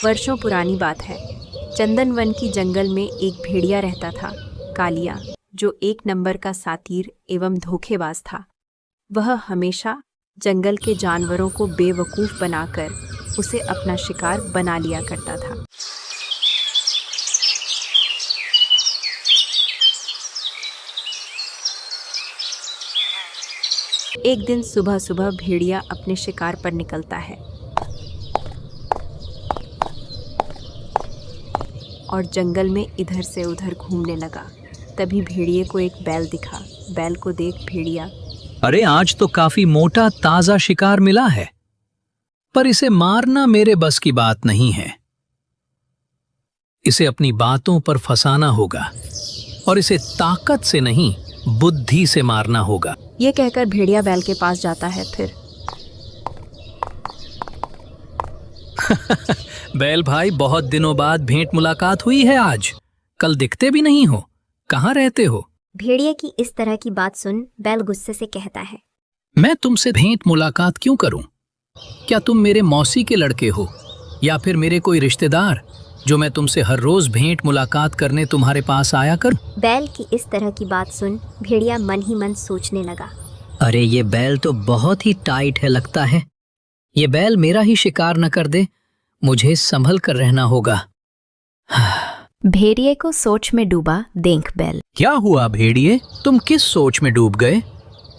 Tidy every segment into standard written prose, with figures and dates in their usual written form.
वर्षों पुरानी बात है। चंदनवन की जंगल में एक भेड़िया रहता था, कालिया, जो एक नंबर का सातीर एवं धोखेबाज था। वह हमेशा जंगल के जानवरों को बेवकूफ़ बनाकर उसे अपना शिकार बना लिया करता था। एक दिन सुबह सुबह भेड़िया अपने शिकार पर निकलता है और जंगल में इधर से उधर घूमने लगा। तभी भेड़िए को एक बैल दिखा। बैल को देख भेड़िया, अरे आज तो काफी मोटा ताजा शिकार मिला है, पर इसे मारना मेरे बस की बात नहीं है। इसे अपनी बातों पर फंसाना होगा और इसे ताकत से नहीं, बुद्धि से मारना होगा। ये कहकर भेड़िया बैल के पास जाता है। फिर बैल भाई, बहुत दिनों बाद भेंट मुलाकात हुई है आज। कल दिखते भी नहीं हो, कहाँ रहते हो? भेड़िए की इस तरह की बात सुन बैल गुस्से से कहता है, मैं तुमसे भेंट मुलाकात क्यों करूं? क्या तुम मेरे मौसी के लड़के हो या फिर मेरे कोई रिश्तेदार जो मैं तुमसे हर रोज भेंट मुलाकात करने तुम्हारे पास आया करूं? बैल की इस तरह की बात सुन भेड़िया मन ही मन सोचने लगा, अरे ये बैल तो बहुत ही टाइट है लगता है। ये बैल मेरा ही शिकार न कर दे, मुझे संभल कर रहना होगा। भेड़िए को सोच में डूबा देख बैल। क्या हुआ भेड़िए, तुम किस सोच में डूब गए?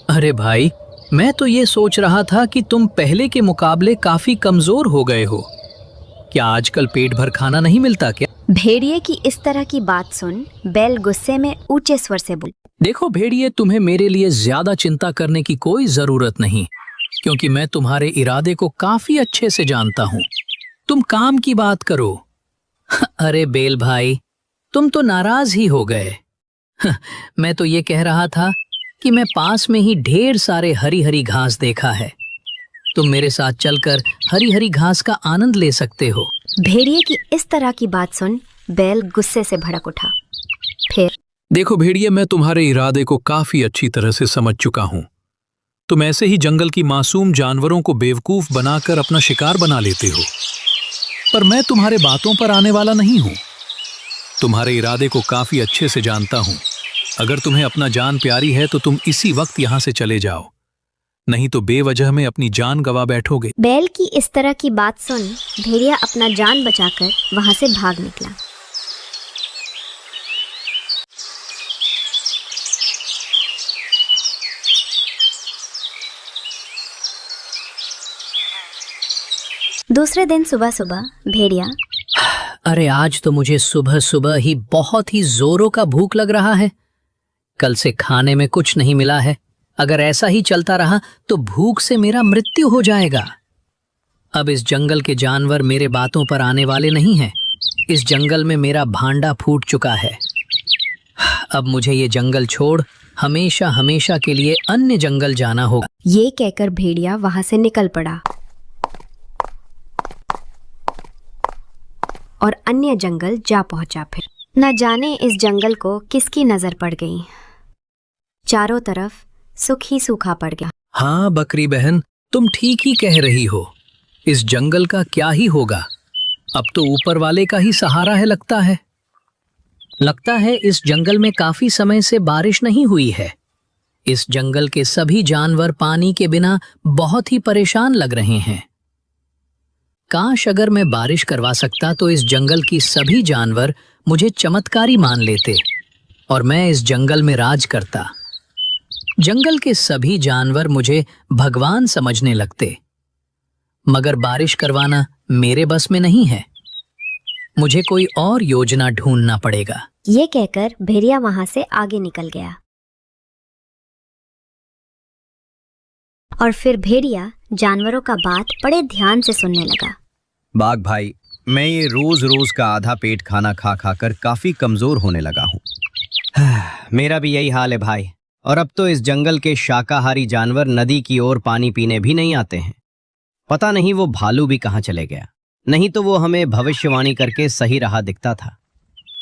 अरे भाई, मैं तो ये सोच रहा था कि तुम पहले के मुकाबले काफी कमजोर हो गए हो। क्या आजकल पेट भर खाना नहीं मिलता क्या? भेड़िए की इस तरह की बात सुन बैल गुस्से में ऊंचे स्वर से बोल, देखो भेड़िए, तुम्हें मेरे लिए ज्यादा चिंता करने की कोई जरूरत नहीं, क्योंकि मैं तुम्हारे इरादे को काफी अच्छे से जानता हूँ। तुम काम की बात करो। अरे बेल भाई, तुम तो नाराज ही हो गए। मैं तो ये कह रहा था कि मैं पास में ही ढेर सारे हरी हरी घास देखा है। तुम मेरे साथ चलकर हरी हरी घास का आनंद ले सकते हो। भेड़िए की इस तरह की बात सुन बैल गुस्से से भड़क उठा। फिर देखो भेड़िए, मैं तुम्हारे इरादे को काफी अच्छी तरह से समझ चुका हूँ। तुम ऐसे ही जंगल की मासूम जानवरों को बेवकूफ बनाकर अपना शिकार बना लेते हो, पर मैं तुम्हारे बातों पर आने वाला नहीं हूँ। तुम्हारे इरादे को काफी अच्छे से जानता हूँ। अगर तुम्हें अपना जान प्यारी है तो तुम इसी वक्त यहाँ से चले जाओ, नहीं तो बेवजह में अपनी जान गवा बैठोगे। बैल की इस तरह की बात सुन भेड़िया अपना जान बचाकर वहां से भाग निकला। दूसरे दिन सुबह सुबह भेड़िया, अरे आज तो मुझे सुबह सुबह ही बहुत ही जोरों का भूख लग रहा है। कल से खाने में कुछ नहीं मिला है। अगर ऐसा ही चलता रहा तो भूख से मेरा मृत्यु हो जाएगा। अब इस जंगल के जानवर मेरे बातों पर आने वाले नहीं हैं। इस जंगल में मेरा भांडा फूट चुका है। अब मुझे ये जंगल छोड़ हमेशा हमेशा के लिए अन्य जंगल जाना होगा। ये कहकर भेड़िया वहां से निकल पड़ा और अन्य जंगल जा पहुंचा। फिर न जाने इस जंगल को किसकी नजर पड़ गई। चारों तरफ सुख ही सूखा पड़ गया। हाँ बकरी बहन, तुम ठीक ही कह रही हो। इस जंगल का क्या ही होगा। अब तो ऊपर वाले का ही सहारा है लगता है। लगता है इस जंगल में काफी समय से बारिश नहीं हुई है। इस जंगल के सभी जानवर पानी के बिना बहुत ही परेशान लग रहे हैं। काश अगर मैं बारिश करवा सकता तो इस जंगल की सभी जानवर मुझे चमत्कारी मान लेते और मैं इस जंगल में राज करता। जंगल के सभी जानवर मुझे भगवान समझने लगते। मगर बारिश करवाना मेरे बस में नहीं है। मुझे कोई और योजना ढूंढना पड़ेगा। ये कहकर भेड़िया वहां से आगे निकल गया और फिर भेड़िया जानवरों का बात बड़े ध्यान से सुनने लगा। बाघ भाई, मैं ये रोज रोज का आधा पेट खाना खा खा कर काफी कमजोर होने लगा हूँ। मेरा भी यही हाल है भाई। और अब तो इस जंगल के शाकाहारी जानवर नदी की ओर पानी पीने भी नहीं आते हैं। पता नहीं वो भालू भी कहाँ चले गया। नहीं तो वो हमें भविष्यवाणी करके सही राह दिखता था।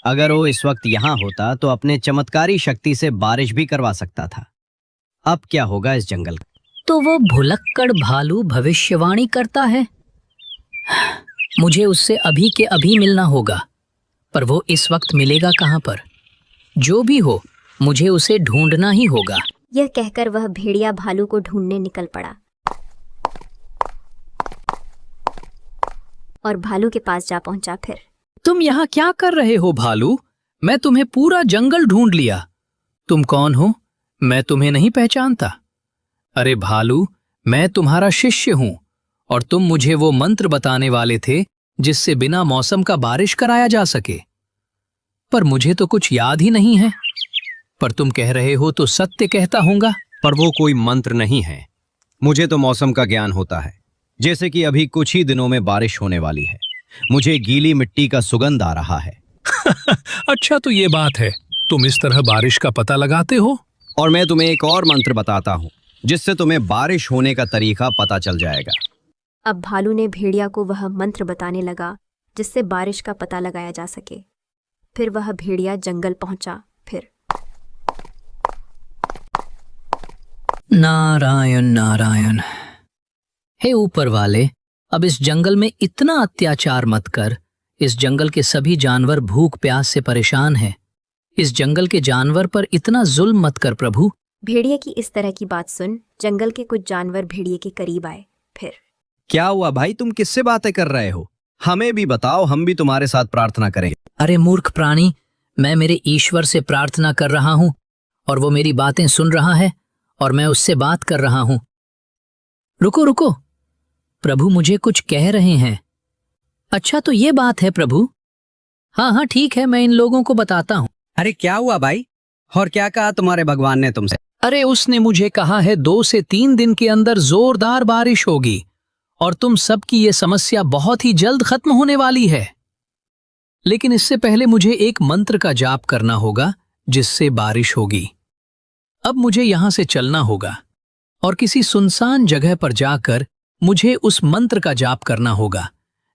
अगर वो इस वक्त यहाँ होता तो अपने चमत्कारी शक्ति से बारिश भी करवा सकता था। अब क्या होगा इस जंगल का? तो वो भुलक्कड़ भालू भविष्यवाणी करता है। मुझे उससे अभी के अभी मिलना होगा, पर वो इस वक्त मिलेगा कहाँ पर? जो भी हो, मुझे उसे ढूंढना ही होगा। यह कहकर वह भेड़िया भालू को ढूंढने निकल पड़ा और भालू के पास जा पहुंचा। फिर तुम यहाँ क्या कर रहे हो भालू? मैं तुम्हें पूरा जंगल ढूंढ लिया। तुम कौन हो? मैं तुम्हें नहीं पहचानता। अरे भालू, मैं तुम्हारा शिष्य हूं और तुम मुझे वो मंत्र बताने वाले थे जिससे बिना मौसम का बारिश कराया जा सके, पर मुझे तो कुछ याद ही नहीं है। पर तुम कह रहे हो तो सत्य कहता होऊंगा। पर वो कोई मंत्र नहीं है। मुझे तो मौसम का ज्ञान होता है, जैसे कि अभी कुछ ही दिनों में बारिश होने वाली है। मुझे गीली मिट्टी का सुगंध आ रहा है। अच्छा, तो ये बात है, तुम इस तरह बारिश का पता लगाते हो? और मैं तुम्हें एक और मंत्र बताता हूँ जिससे तुम्हें बारिश होने का तरीका पता चल जाएगा। अब भालू ने भेड़िया को वह मंत्र बताने लगा जिससे बारिश का पता लगाया जा सके। फिर वह भेड़िया जंगल पहुंचा। फिर नारायण नारायण। हे ऊपर वाले, अब इस जंगल में इतना अत्याचार मत कर। इस जंगल के सभी जानवर भूख प्यास से परेशान हैं। इस जंगल के जानवर पर इतना जुल्म मत कर प्रभु। भेड़िए की इस तरह की बात सुन जंगल के कुछ जानवर भेड़िए के करीब आए। फिर क्या हुआ भाई, तुम किससे बातें कर रहे हो? हमें भी बताओ, हम भी तुम्हारे साथ प्रार्थना करेंगे। अरे मूर्ख प्राणी, मैं मेरे ईश्वर से प्रार्थना कर रहा हूँ और वो मेरी बातें सुन रहा है और मैं उससे बात कर रहा हूँ। रुको रुको, प्रभु मुझे कुछ कह रहे हैं। अच्छा, तो ये बात है प्रभु। हाँ हाँ ठीक है, मैं इन लोगों को बताता हूँ। अरे क्या हुआ भाई, और क्या कहा तुम्हारे भगवान ने तुमसे? अरे उसने मुझे कहा है 2 से 3 दिन के अंदर जोरदार बारिश होगी और तुम सबकी ये समस्या बहुत ही जल्द खत्म होने वाली है। लेकिन इससे पहले मुझे एक मंत्र का जाप करना होगा जिससे बारिश होगी। अब मुझे यहां से चलना होगा और किसी सुनसान जगह पर जाकर मुझे उस मंत्र का जाप करना होगा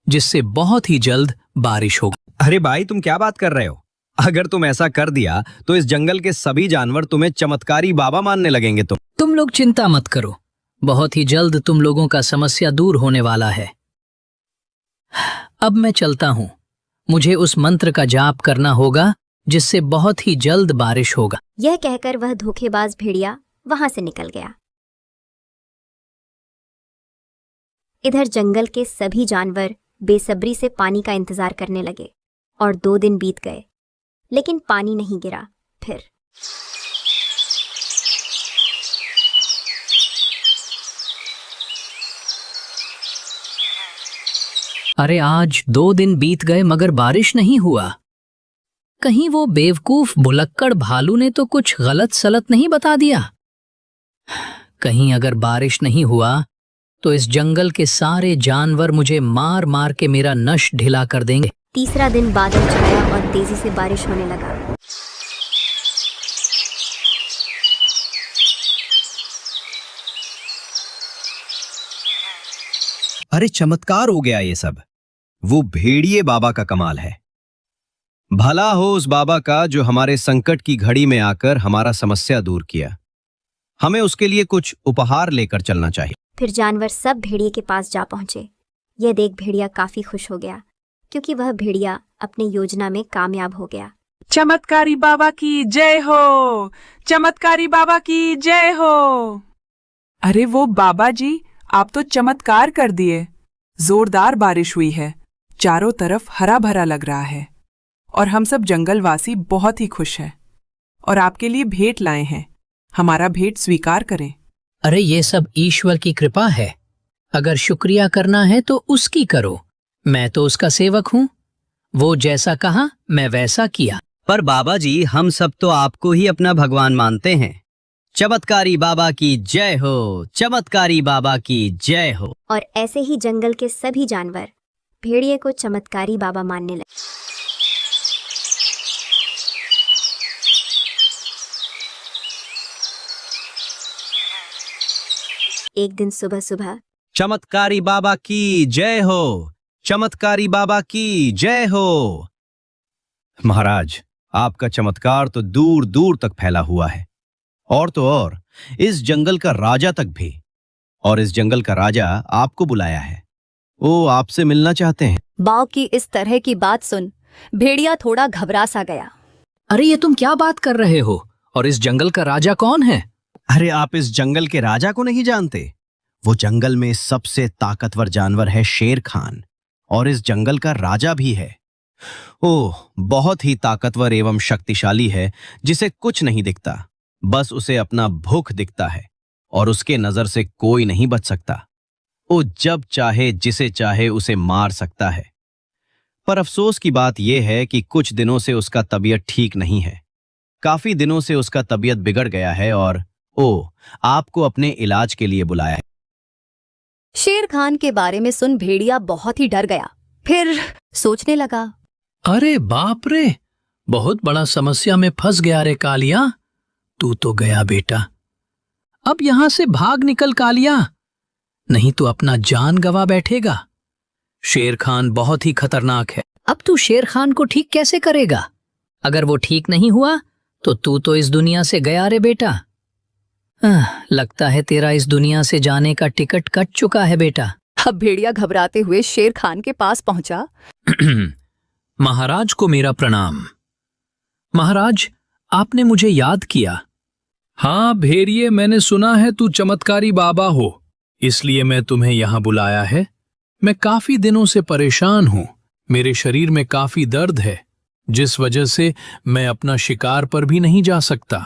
जिससे बहुत ही जल्द बारिश होगी। अरे भाई, तुम क्या बात कर रहे हो? अगर तुम ऐसा कर दिया तो इस जंगल के सभी जानवर तुम्हें चमत्कारी बाबा मानने लगेंगे। तुम लोग चिंता मत करो, बहुत ही जल्द तुम लोगों का समस्या दूर होने वाला है। अब मैं चलता हूं, मुझे उस मंत्र का जाप करना होगा जिससे बहुत ही जल्द बारिश होगा। यह कहकर वह धोखेबाज भेड़िया वहां से निकल गया। इधर जंगल के सभी जानवर बेसब्री से पानी का इंतजार करने लगे और 2 दिन बीत गए, लेकिन पानी नहीं गिरा। फिर अरे आज 2 दिन बीत गए मगर बारिश नहीं हुआ। कहीं वो बेवकूफ भुलक्कड़ भालू ने तो कुछ गलत सलत नहीं बता दिया? कहीं अगर बारिश नहीं हुआ तो इस जंगल के सारे जानवर मुझे मार मार के मेरा नश ढिला कर देंगे। तीसरा दिन बादल छाया और तेजी से बारिश होने लगा। अरे चमत्कार हो गया ये सब। वो भेड़िए बाबा का कमाल है। भला हो उस बाबा का जो हमारे संकट की घड़ी में आकर हमारा समस्या दूर किया। हमें उसके लिए कुछ उपहार लेकर चलना चाहिए। फिर जानवर सब भेड़िए के पास जा पहुंचे। यह देख भेड़िया काफी खुश हो गया क्योंकि वह भेड़िया अपनी योजना में कामयाब हो गया। चमत्कारी बाबा की जय हो, चमत्कारी बाबा की जय हो। अरे वो बाबा जी, आप तो चमत्कार कर दिए। जोरदार बारिश हुई है, चारों तरफ हरा भरा लग रहा है और हम सब जंगलवासी बहुत ही खुश हैं और आपके लिए भेंट लाए हैं। हमारा भेंट स्वीकार करें। अरे ये सब ईश्वर की कृपा है, अगर शुक्रिया करना है तो उसकी करो। मैं तो उसका सेवक हूँ, वो जैसा कहा मैं वैसा किया। पर बाबा जी, हम सब तो आपको ही अपना भगवान मानते हैं। चमत्कारी बाबा की जय हो, चमत्कारी बाबा की जय हो। और ऐसे ही जंगल के सभी जानवर भेड़िए को चमत्कारी बाबा मानने लगे। एक दिन सुबह सुबह चमत्कारी बाबा की जय हो, चमत्कारी बाबा की जय हो। महाराज, आपका चमत्कार तो दूर दूर तक फैला हुआ है, और तो और इस जंगल का राजा तक भी। और इस जंगल का राजा आपको बुलाया है, वो आपसे मिलना चाहते हैं। बाघ की इस तरह की बात सुन भेड़िया थोड़ा घबरा सा गया। अरे ये तुम क्या बात कर रहे हो? और इस जंगल का राजा कौन है? अरे आप इस जंगल के राजा को नहीं जानते? वो जंगल में सबसे ताकतवर जानवर है शेर खान, और इस जंगल का राजा भी है। ओह, बहुत ही ताकतवर एवं शक्तिशाली है, जिसे कुछ नहीं दिखता, बस उसे अपना भूख दिखता है और उसके नजर से कोई नहीं बच सकता। वो जब चाहे जिसे चाहे उसे मार सकता है। पर अफसोस की बात यह है कि कुछ दिनों से उसका तबीयत ठीक नहीं है। काफी दिनों से उसका तबीयत बिगड़ गया है और आपको अपने इलाज के लिए बुलाया है। शेर खान के बारे में सुन भेड़िया बहुत ही डर गया। फिर सोचने लगा, अरे बाप रे, बहुत बड़ा समस्या में फंस गया रे कालिया। तू तो गया बेटा। अब यहां से भाग निकल कालिया, नहीं तो अपना जान गवा बैठेगा। शेर खान बहुत ही खतरनाक है। अब तू शेर खान को ठीक कैसे करेगा? अगर वो ठीक नहीं हुआ तो तू तो इस दुनिया से गया रे बेटा। लगता है तेरा इस दुनिया से जाने का टिकट कट चुका है बेटा। अब भेड़िया घबराते हुए शेर खान के पास पहुंचा। महाराज को मेरा प्रणाम। महाराज, आपने मुझे याद किया। हाँ भेड़िए, मैंने सुना है तू चमत्कारी बाबा हो, इसलिए मैं तुम्हें यहाँ बुलाया है। मैं काफी दिनों से परेशान हूँ। मेरे शरीर में काफी दर्द है, जिस वजह से मैं अपना शिकार पर भी नहीं जा सकता।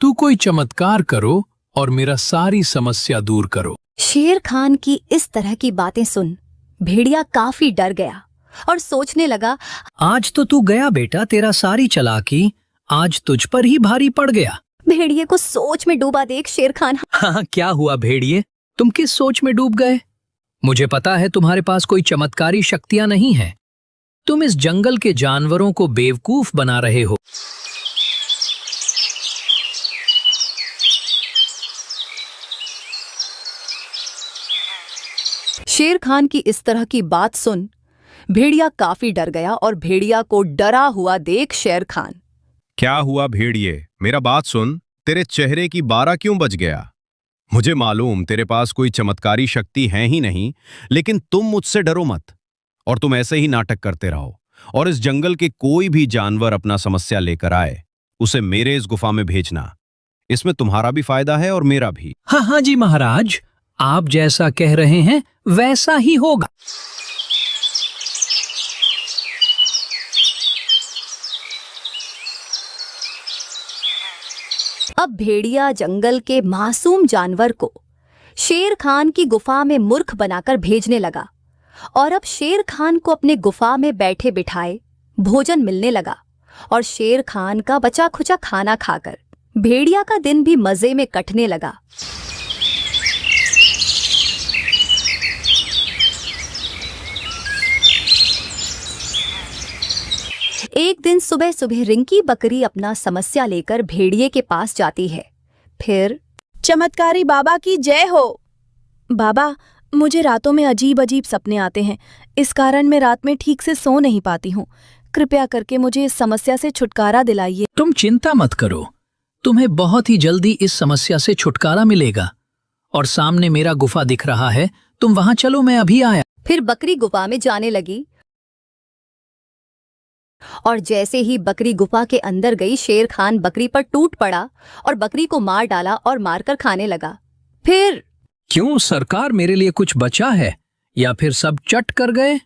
तू कोई चमत्कार करो और मेरा सारी समस्या दूर करो। शेर खान की इस तरह की बातें सुन भेड़िया काफी डर गया और सोचने लगा, आज तो तू गया बेटा, तेरा सारी चालाकी आज तुझ पर ही भारी पड़ गया। भेड़िए को सोच में डूबा देख शेर खान। हाँ, क्या हुआ भेड़िए, तुम किस सोच में डूब गए? मुझे पता है तुम्हारे पास कोई चमत्कारी शक्तियां नहीं है। तुम इस जंगल के जानवरों को बेवकूफ बना रहे हो। शेर खान की इस तरह की बात सुन भेड़िया काफी डर गया और भेड़िया को डरा हुआ देख शेर खान, क्या हुआ भेड़िए, मेरा बात सुन। तेरे चेहरे की बारा क्यों बज गया? मुझे मालूम तेरे पास कोई चमत्कारी शक्ति है ही नहीं, लेकिन तुम मुझसे डरो मत और तुम ऐसे ही नाटक करते रहो। और इस जंगल के कोई भी जानवर अपना समस्या लेकर आए, उसे मेरे इस गुफा में भेजना। इसमें तुम्हारा भी फायदा है और मेरा भी। हाँ हाँ जी महाराज, आप जैसा कह रहे हैं वैसा ही होगा। अब भेड़िया जंगल के मासूम जानवर को शेर खान की गुफा में मूर्ख बनाकर भेजने लगा और अब शेर खान को अपने गुफा में बैठे बिठाए भोजन मिलने लगा और शेर खान का बचा खुचा खाना खाकर भेड़िया का दिन भी मजे में कटने लगा। एक दिन सुबह सुबह रिंकी बकरी अपना समस्या लेकर भेड़िए के पास जाती है। फिर, चमत्कारी बाबा की जय हो। बाबा, मुझे रातों में अजीब अजीब सपने आते हैं, इस कारण मैं रात में ठीक से सो नहीं पाती हूँ। कृपया करके मुझे इस समस्या से छुटकारा दिलाइए। तुम चिंता मत करो, तुम्हें बहुत ही जल्दी इस समस्या से छुटकारा मिलेगा। और सामने मेरा गुफा दिख रहा है, तुम वहां चलो, मैं अभी आया। फिर बकरी गुफा में जाने लगी और जैसे ही बकरी गुफा के अंदर गई शेर खान बकरी पर टूट पड़ा और बकरी को मार डाला और मारकर खाने लगा। फिर, क्यों सरकार, मेरे लिए कुछ बचा है या फिर सब चट कर गए?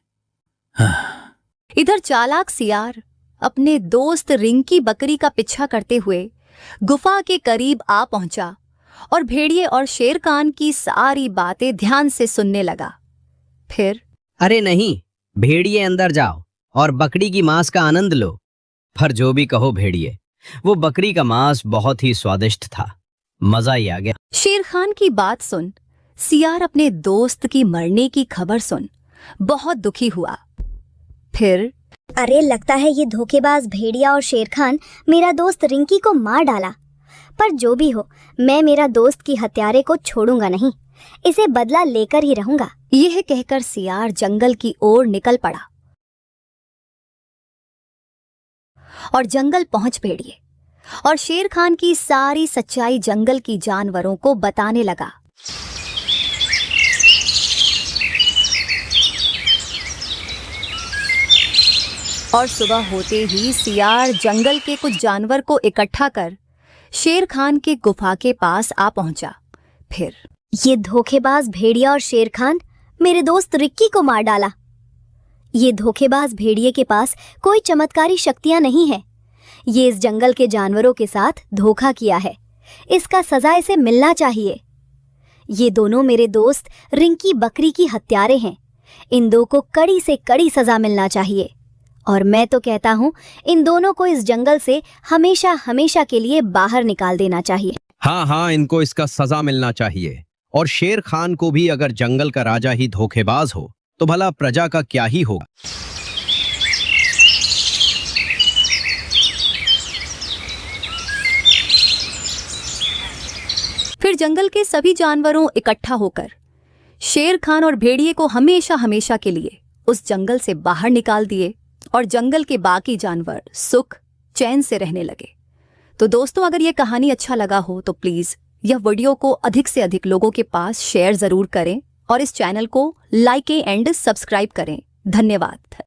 इधर चालाक सियार अपने दोस्त रिंकी बकरी का पीछा करते हुए गुफा के करीब आ पहुंचा और भेड़िए और शेर खान की सारी बातें ध्यान से सुनने लगा। फिर, अरे नहीं, भेड़िए अंदर जाओ और बकरी की मांस का आनंद लो। पर जो भी कहो भेड़िए, वो बकरी का मांस बहुत ही स्वादिष्ट था, मजा ही आ गया। शेर खान की बात सुन सियार अपने दोस्त की मरने की खबर सुन बहुत दुखी हुआ। फिर, अरे लगता है ये धोखेबाज भेड़िया और शेर खान मेरा दोस्त रिंकी को मार डाला। पर जो भी हो, मैं मेरा दोस्त की हत्यारे को छोड़ूंगा नहीं, इसे बदला लेकर ही रहूंगा। यह कहकर सियार जंगल की ओर निकल पड़ा और जंगल पहुंच भेड़िए और शेर खान की सारी सच्चाई जंगल की जानवरों को बताने लगा। और सुबह होते ही सियार जंगल के कुछ जानवर को इकट्ठा कर शेर खान की गुफा के पास आ पहुंचा। फिर ये धोखेबाज भेड़िया और शेर खान मेरे दोस्त रिक्की को मार डाला। ये धोखेबाज भेड़िए के पास कोई चमत्कारी शक्तियां नहीं है। ये इस जंगल के जानवरों के साथ धोखा किया है। इसका सजा इसे मिलना चाहिए। ये दोनों मेरे दोस्त रिंकी बकरी की हत्यारे हैं। इन दो को कड़ी से कड़ी सजा मिलना चाहिए। और मैं तो कहता हूँ इन दोनों को इस जंगल से हमेशा हमेशा के लिए बाहर निकाल देना चाहिए। हाँ हाँ, इनको इसका सजा मिलना चाहिए। और शेर खान को भी अगर जंगल का राजा ही धोखेबाज हो तो भला प्रजा का क्या ही होगा। फिर जंगल के सभी जानवरों इकट्ठा होकर शेर खान और भेड़िए को हमेशा हमेशा के लिए उस जंगल से बाहर निकाल दिए और जंगल के बाकी जानवर सुख चैन से रहने लगे। तो दोस्तों, अगर ये कहानी अच्छा लगा हो तो प्लीज यह वीडियो को अधिक से अधिक लोगों के पास शेयर जरूर करें और इस चैनल को लाइक एंड सब्सक्राइब करें। धन्यवाद।